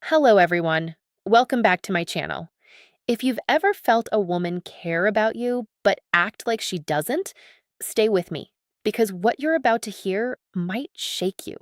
Hello, everyone. Welcome back to my channel. If you've ever felt a woman care about you but act like she doesn't, stay with me because what you're about to hear might shake you.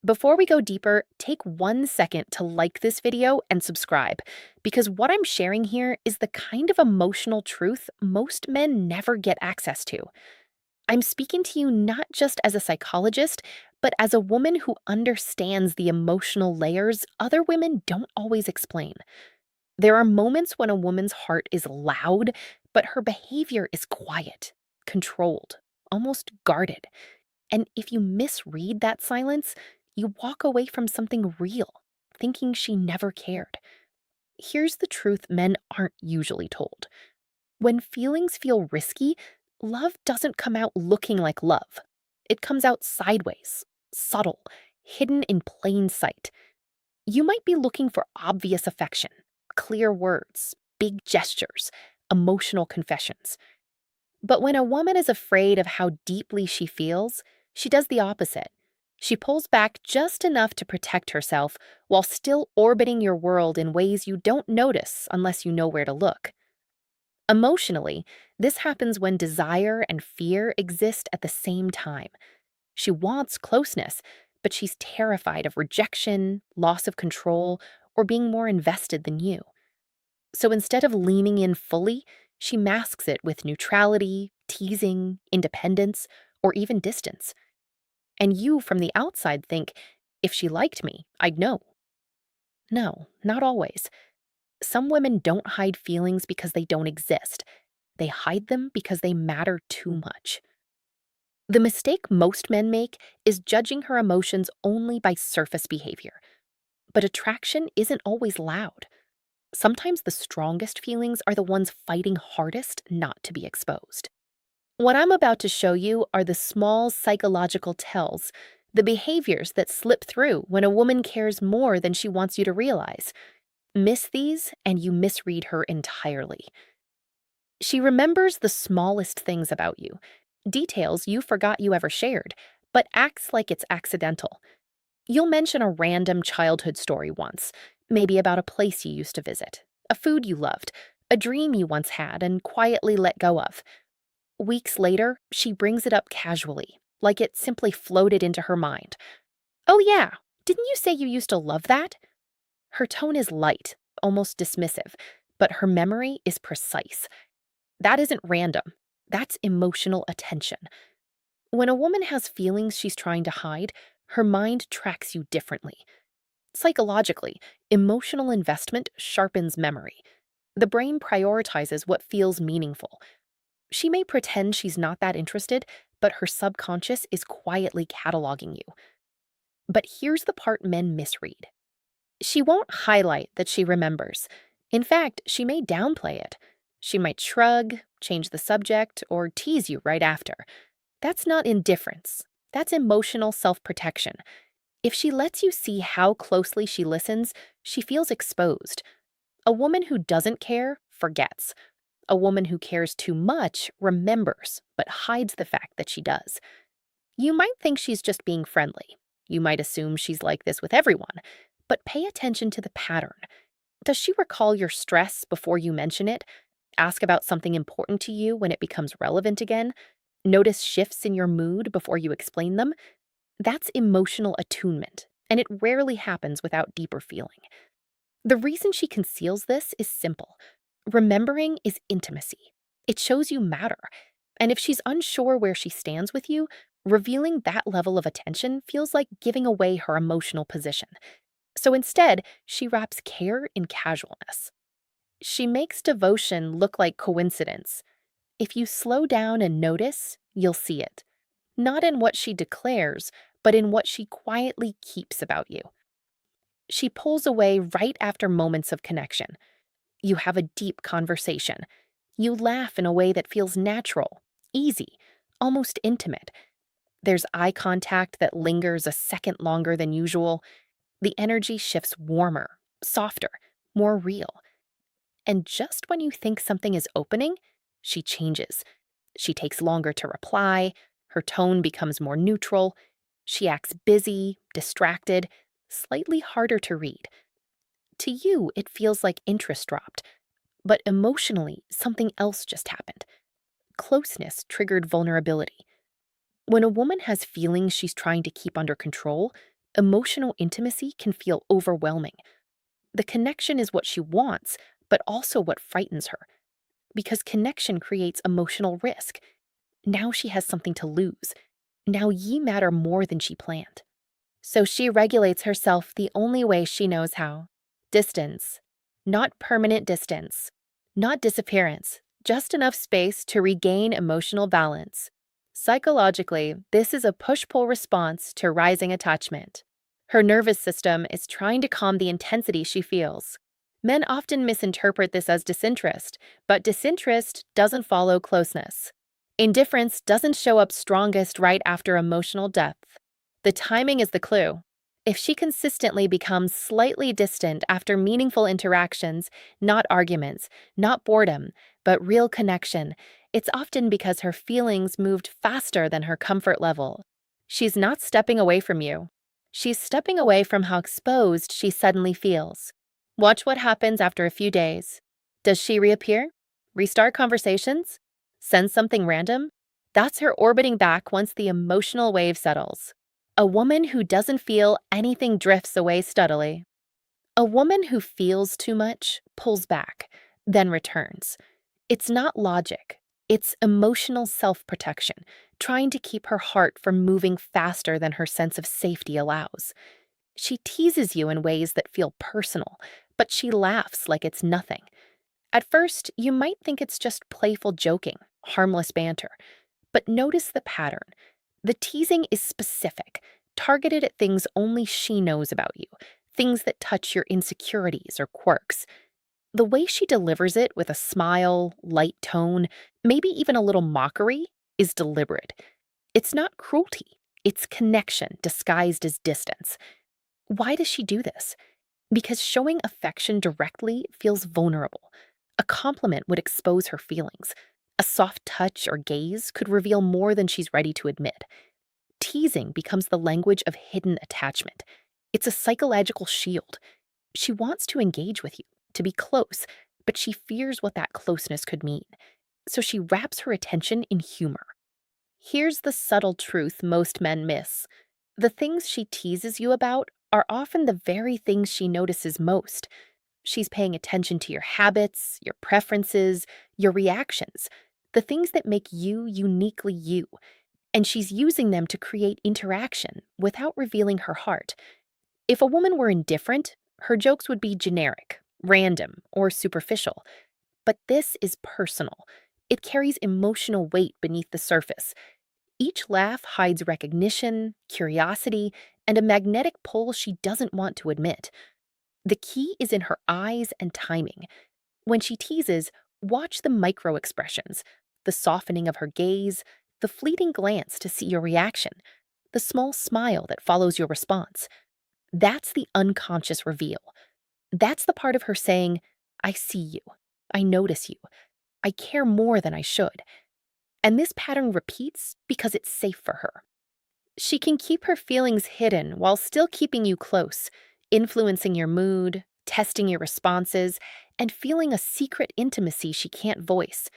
Before we go deeper, take 1 second to like this video and subscribe because what I'm sharing here is the kind of emotional truth most men never get access to. I'm speaking to you not just as a psychologist, but as a woman who understands the emotional layers other women don't always explain. There are moments when a woman's heart is loud, but her behavior is quiet, controlled, almost guarded. And if you misread that silence, you walk away from something real, thinking she never cared. Here's the truth men aren't usually told. When feelings feel risky, love doesn't come out looking like love. It comes out sideways, subtle, hidden in plain sight. You might be looking for obvious affection, clear words, big gestures, emotional confessions. But when a woman is afraid of how deeply she feels, she does the opposite. She pulls back just enough to protect herself while still orbiting your world in ways you don't notice unless you know where to look. Emotionally, this happens when desire and fear exist at the same time. She wants closeness, but she's terrified of rejection, loss of control, or being more invested than you. So instead of leaning in fully, she masks it with neutrality, teasing, independence, or even distance. And you from the outside think, if she liked me, I'd know. No, not always. Some women don't hide feelings because they don't exist. They hide them because they matter too much. The mistake most men make is judging her emotions only by surface behavior. But attraction isn't always loud. Sometimes the strongest feelings are the ones fighting hardest not to be exposed. What I'm about to show you are the small psychological tells, the behaviors that slip through when a woman cares more than she wants you to realize. Miss these, and you misread her entirely. She remembers the smallest things about you, details you forgot you ever shared, but acts like it's accidental. You'll mention a random childhood story once, maybe about a place you used to visit, a food you loved, a dream you once had and quietly let go of. Weeks later, she brings it up casually, like it simply floated into her mind. Oh, yeah, didn't you say you used to love that? Her tone is light, almost dismissive, but her memory is precise. That isn't random. That's emotional attention. When a woman has feelings she's trying to hide, her mind tracks you differently. Psychologically, emotional investment sharpens memory. The brain prioritizes what feels meaningful. She may pretend she's not that interested, but her subconscious is quietly cataloging you. But here's the part men misread. She won't highlight that she remembers. In fact, she may downplay it. She might shrug, change the subject, or tease you right after. That's not indifference. That's emotional self-protection. If she lets you see how closely she listens, she feels exposed. A woman who doesn't care forgets. A woman who cares too much remembers, but hides the fact that she does. You might think she's just being friendly. You might assume she's like this with everyone. But pay attention to the pattern. Does she recall your stress before you mention it? Ask about something important to you when it becomes relevant again? Notice shifts in your mood before you explain them? That's emotional attunement, and it rarely happens without deeper feeling. The reason she conceals this is simple. Remembering is intimacy. It shows you matter. And if she's unsure where she stands with you, revealing that level of attention feels like giving away her emotional position. So instead, she wraps care in casualness. She makes devotion look like coincidence. If you slow down and notice, you'll see it. Not in what she declares, but in what she quietly keeps about you. She pulls away right after moments of connection. You have a deep conversation. You laugh in a way that feels natural, easy, almost intimate. There's eye contact that lingers a second longer than usual. The energy shifts warmer, softer, more real. And just when you think something is opening, she changes. She takes longer to reply, her tone becomes more neutral, she acts busy, distracted, slightly harder to read. To you, it feels like interest dropped, but emotionally, something else just happened. Closeness triggered vulnerability. When a woman has feelings she's trying to keep under control, emotional intimacy can feel overwhelming. The connection is what she wants, but also what frightens her, because connection creates emotional risk. Now she has something to lose. Now ye matter more than she planned. So she regulates herself the only way she knows how: distance. Not permanent distance, not disappearance, just enough space to regain emotional balance. Psychologically, this is a push pull response to rising attachment. Her nervous system is trying to calm the intensity she feels. Men often misinterpret this as disinterest, but disinterest doesn't follow closeness. Indifference doesn't show up strongest right after emotional depth. The timing is the clue. If she consistently becomes slightly distant after meaningful interactions, not arguments, not boredom, but real connection, it's often because her feelings moved faster than her comfort level. She's not stepping away from you. She's stepping away from how exposed she suddenly feels. Watch what happens after a few days. Does she reappear? Restart conversations? Send something random? That's her orbiting back once the emotional wave settles. A woman who doesn't feel anything drifts away steadily. A woman who feels too much pulls back, then returns. It's not logic. It's emotional self-protection, trying to keep her heart from moving faster than her sense of safety allows. She teases you in ways that feel personal, but she laughs like it's nothing. At first, you might think it's just playful joking, harmless banter. But notice the pattern. The teasing is specific, targeted at things only she knows about you, things that touch your insecurities or quirks. The way she delivers it, with a smile, light tone, maybe even a little mockery, is deliberate. It's not cruelty, it's connection disguised as distance. Why does she do this? Because showing affection directly feels vulnerable. A compliment would expose her feelings. A soft touch or gaze could reveal more than she's ready to admit. Teasing becomes the language of hidden attachment. It's a psychological shield. She wants to engage with you, to be close, but she fears what that closeness could mean. So she wraps her attention in humor. Here's the subtle truth most men miss. The things she teases you about are often the very things she notices most. She's paying attention to your habits, your preferences, your reactions, the things that make you uniquely you, and she's using them to create interaction without revealing her heart. If a woman were indifferent, her jokes would be generic, random, or superficial. But this is personal. It carries emotional weight beneath the surface. Each laugh hides recognition, curiosity, and a magnetic pull she doesn't want to admit. The key is in her eyes and timing. When she teases, watch the micro expressions, the softening of her gaze, the fleeting glance to see your reaction, the small smile that follows your response. That's the unconscious reveal. That's the part of her saying, I see you. I notice you. I care more than I should. And this pattern repeats because it's safe for her. She can keep her feelings hidden while still keeping you close, influencing your mood, testing your responses, and feeling a secret intimacy she can't voice.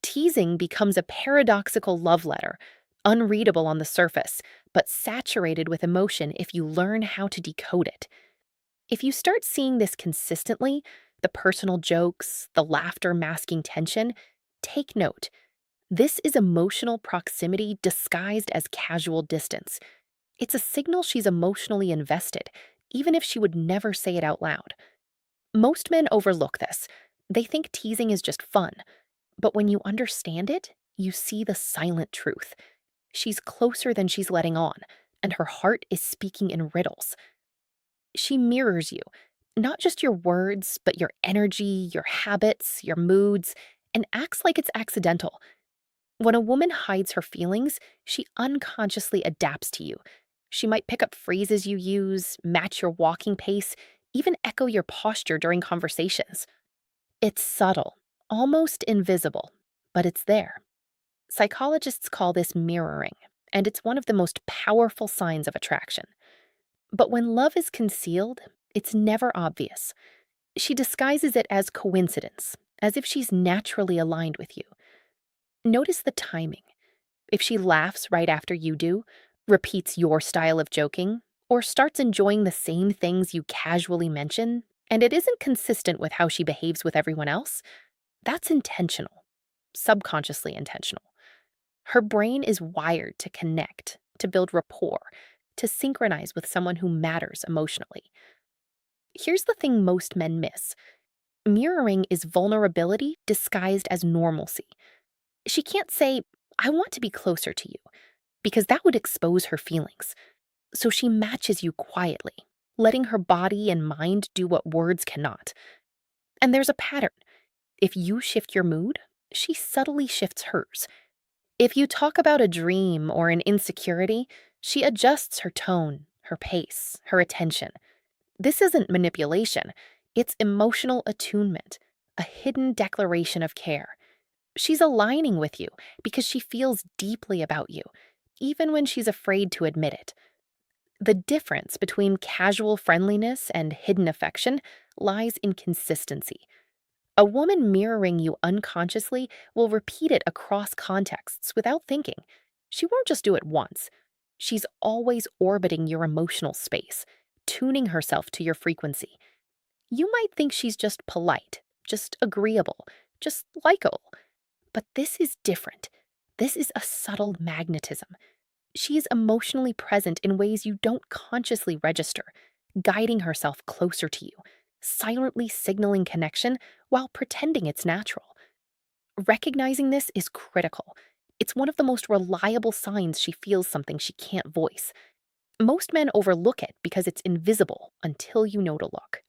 Teasing becomes a paradoxical love letter, unreadable on the surface, but saturated with emotion if you learn how to decode it. If you start seeing this consistently, the personal jokes, the laughter masking tension, take note. This is emotional proximity disguised as casual distance. It's a signal she's emotionally invested, even if she would never say it out loud. Most men overlook this. They think teasing is just fun. But when you understand it, you see the silent truth. She's closer than she's letting on, and her heart is speaking in riddles. She mirrors you, not just your words, but your energy, your habits, your moods, and acts like it's accidental. When a woman hides her feelings, she unconsciously adapts to you. She might pick up phrases you use, match your walking pace, even echo your posture during conversations. It's subtle, almost invisible, but it's there. Psychologists call this mirroring, and it's one of the most powerful signs of attraction. But when love is concealed, It's never obvious. She disguises it as coincidence, as if she's naturally aligned with you. Notice the timing. If she laughs right after you do, repeats your style of joking, or starts enjoying the same things you casually mention, and it isn't consistent with how she behaves with everyone else, that's intentional, subconsciously intentional. Her brain is wired to connect, to build rapport, to synchronize with someone who matters emotionally. Here's the thing most men miss: mirroring is vulnerability disguised as normalcy. She can't say, I want to be closer to you, because that would expose her feelings. So she matches you quietly, letting her body and mind do what words cannot. And there's a pattern. If you shift your mood, she subtly shifts hers. If you talk about a dream or an insecurity, she adjusts her tone, her pace, her attention. This isn't manipulation, it's emotional attunement, a hidden declaration of care. She's aligning with you because she feels deeply about you, even when she's afraid to admit it. The difference between casual friendliness and hidden affection lies in consistency. A woman mirroring you unconsciously will repeat it across contexts without thinking. She won't just do it once. She's always orbiting your emotional space, tuning herself to your frequency. You might think she's just polite, just agreeable, just likable. But this is different. This is a subtle magnetism. She is emotionally present in ways you don't consciously register, guiding herself closer to you, silently signaling connection while pretending it's natural. Recognizing this is critical. It's one of the most reliable signs she feels something she can't voice. Most men overlook it because it's invisible until you know to look.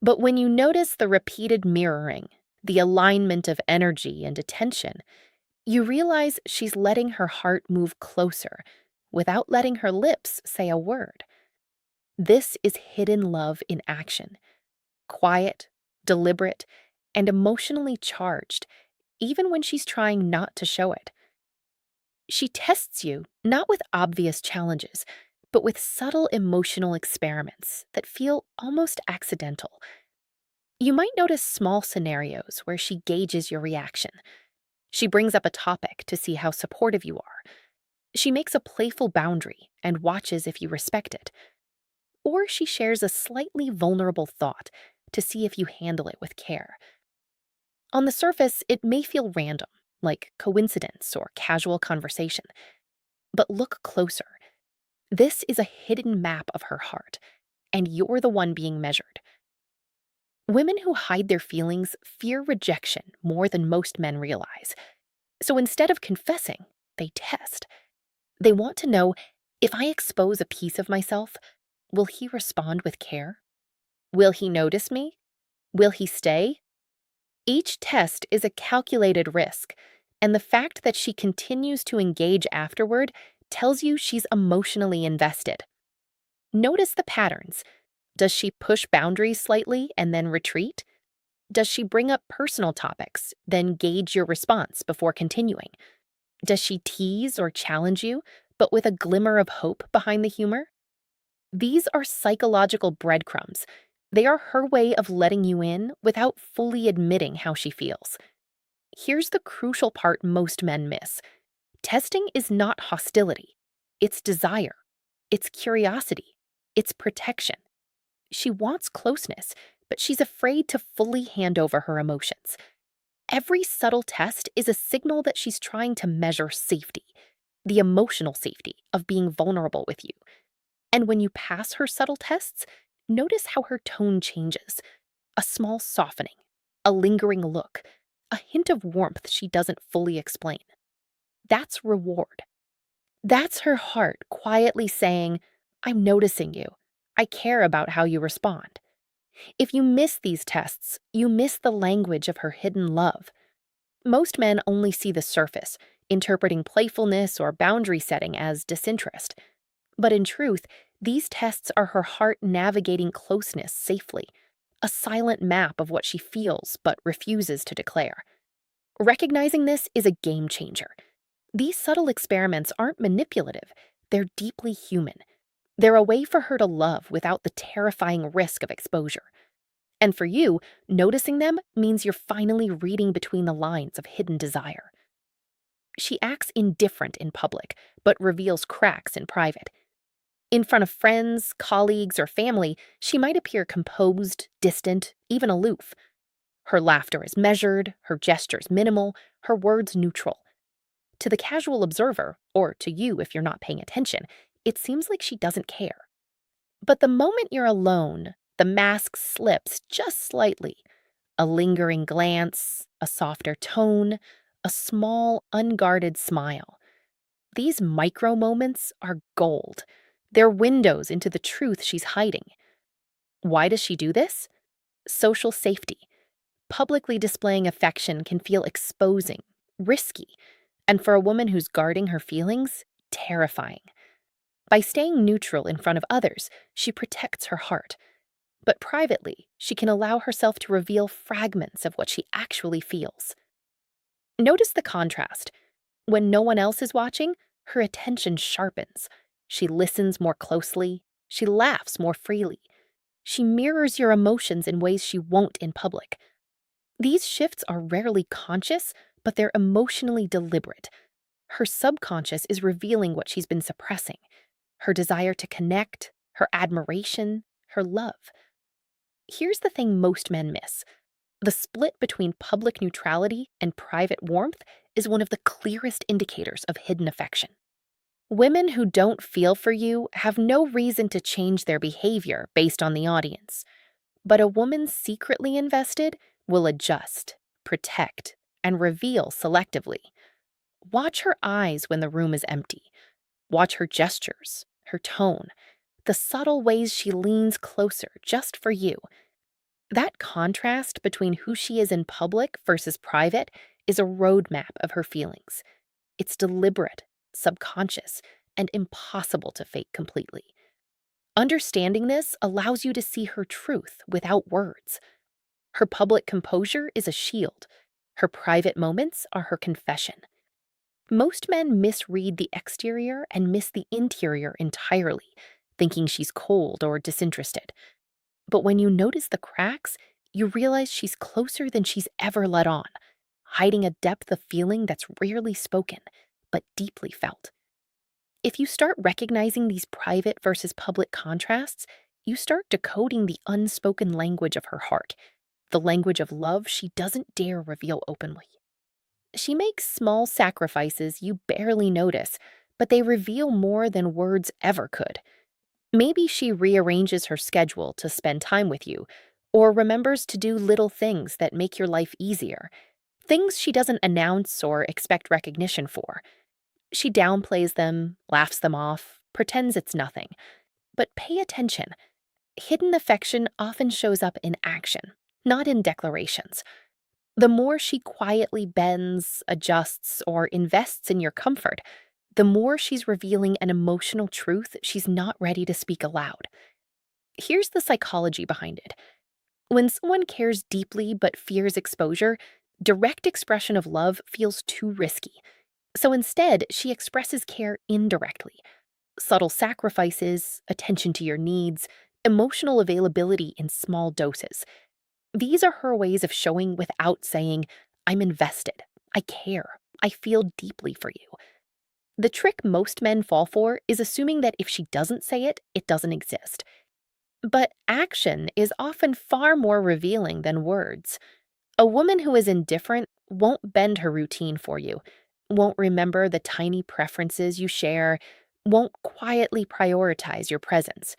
But when you notice the repeated mirroring, the alignment of energy and attention, you realize she's letting her heart move closer without letting her lips say a word. This is hidden love in action: quiet, deliberate, and emotionally charged, even when she's trying not to show it. She tests you not with obvious challenges, but with subtle emotional experiments that feel almost accidental. You might notice small scenarios where she gauges your reaction. She brings up a topic to see how supportive you are. She makes a playful boundary and watches if you respect it. Or she shares a slightly vulnerable thought to see if you handle it with care. On the surface, it may feel random, like coincidence or casual conversation. But look closer. This is a hidden map of her heart, and you're the one being measured. Women who hide their feelings fear rejection more than most men realize. So instead of confessing, they test. They want to know, if I expose a piece of myself, will he respond with care? Will he notice me? Will he stay? Each test is a calculated risk, and the fact that she continues to engage afterward tells you she's emotionally invested. Notice the patterns. Does she push boundaries slightly and then retreat? Does she bring up personal topics, then gauge your response before continuing? Does she tease or challenge you, but with a glimmer of hope behind the humor? These are psychological breadcrumbs. They are her way of letting you in without fully admitting how she feels. Here's the crucial part most men miss: testing is not hostility, it's desire, it's curiosity, it's protection. She wants closeness, but she's afraid to fully hand over her emotions. Every subtle test is a signal that she's trying to measure safety, the emotional safety of being vulnerable with you. And when you pass her subtle tests, notice how her tone changes: a small softening, a lingering look, a hint of warmth she doesn't fully explain. That's reward. That's her heart quietly saying, I'm noticing you. I care about how you respond. If you miss these tests, you miss the language of her hidden love. Most men only see the surface, interpreting playfulness or boundary setting as disinterest. But in truth, these tests are her heart navigating closeness safely, a silent map of what she feels but refuses to declare. Recognizing this is a game changer. These subtle experiments aren't manipulative, they're deeply human. They're a way for her to love without the terrifying risk of exposure. And for you, noticing them means you're finally reading between the lines of hidden desire. She acts indifferent in public, but reveals cracks in private. In front of friends, colleagues, or family, she might appear composed, distant, even aloof. Her laughter is measured, her gestures minimal, her words neutral. To the casual observer, or to you if you're not paying attention, it seems like she doesn't care. But the moment you're alone, the mask slips just slightly. A lingering glance, a softer tone, a small, unguarded smile. These micro moments are gold. They're windows into the truth she's hiding. Why does she do this? Social safety. Publicly displaying affection can feel exposing, risky, and for a woman who's guarding her feelings, terrifying. By staying neutral in front of others, she protects her heart. But privately, she can allow herself to reveal fragments of what she actually feels. Notice the contrast. When no one else is watching, her attention sharpens. She listens more closely. She laughs more freely. She mirrors your emotions in ways she won't in public. These shifts are rarely conscious, but they're emotionally deliberate. Her subconscious is revealing what she's been suppressing: her desire to connect, her admiration, her love. Here's the thing most men miss: the split between public neutrality and private warmth is one of the clearest indicators of hidden affection. Women who don't feel for you have no reason to change their behavior based on the audience. But a woman secretly invested will adjust, protect, and reveal selectively. Watch her eyes when the room is empty. Watch her gestures, her tone, the subtle ways she leans closer just for you. That contrast between who she is in public versus private is a roadmap of her feelings. It's deliberate, subconscious, and impossible to fake completely. Understanding this allows you to see her truth without words. Her public composure is a shield. Her private moments are her confession. Most men misread the exterior and miss the interior entirely, thinking she's cold or disinterested. But when you notice the cracks, you realize she's closer than she's ever let on, hiding a depth of feeling that's rarely spoken, but deeply felt. If you start recognizing these private versus public contrasts, you start decoding the unspoken language of her heart, the language of love she doesn't dare reveal openly. She makes small sacrifices you barely notice, but they reveal more than words ever could. Maybe she rearranges her schedule to spend time with you, or remembers to do little things that make your life easier, things she doesn't announce or expect recognition for. She downplays them, laughs them off, pretends it's nothing. But pay attention. Hidden affection often shows up in action, not in declarations. The more she quietly bends, adjusts, or invests in your comfort, the more she's revealing an emotional truth she's not ready to speak aloud. Here's the psychology behind it. When someone cares deeply but fears exposure, direct expression of love feels too risky. So instead, she expresses care indirectly: subtle sacrifices, attention to your needs, emotional availability in small doses. These are her ways of showing without saying, "I'm invested, I care, I feel deeply for you." The trick most men fall for is assuming that if she doesn't say it, it doesn't exist. But action is often far more revealing than words. A woman who is indifferent won't bend her routine for you, won't remember the tiny preferences you share, won't quietly prioritize your presence.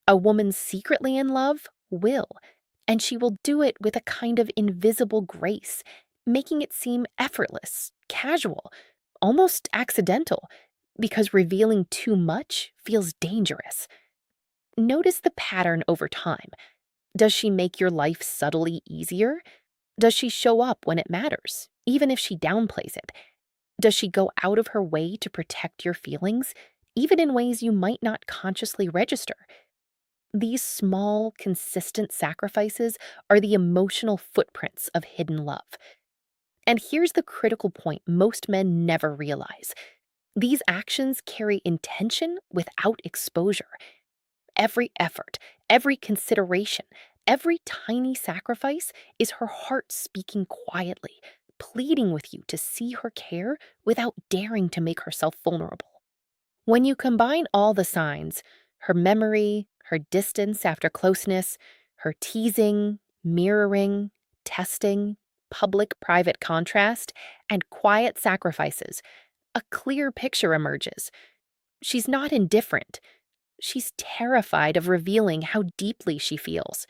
A woman secretly in love will, and she will do it with a kind of invisible grace, making it seem effortless, casual, almost accidental, because revealing too much feels dangerous. Notice the pattern over time. Does she make your life subtly easier? Does she show up when it matters, even if she downplays it? Does she go out of her way to protect your feelings, even in ways you might not consciously register? These small, consistent sacrifices are the emotional footprints of hidden love. And here's the critical point most men never realize: These actions carry intention without exposure. Every effort, every consideration, every tiny sacrifice is her heart speaking quietly, pleading with you to see her care without daring to make herself vulnerable. When you combine all the signs, her memory, her distance after closeness, her teasing, mirroring, testing, public private contrast, and quiet sacrifices, a clear picture emerges. She's not indifferent. She's terrified of revealing how deeply she feels.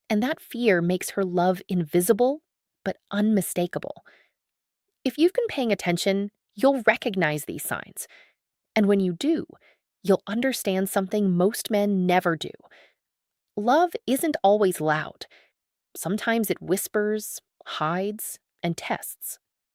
And that fear makes her love invisible but unmistakable. If you've been paying attention, you'll recognize these signs. And when you do, you'll understand something most men never do. Love isn't always loud. Sometimes it whispers, hides, and tests.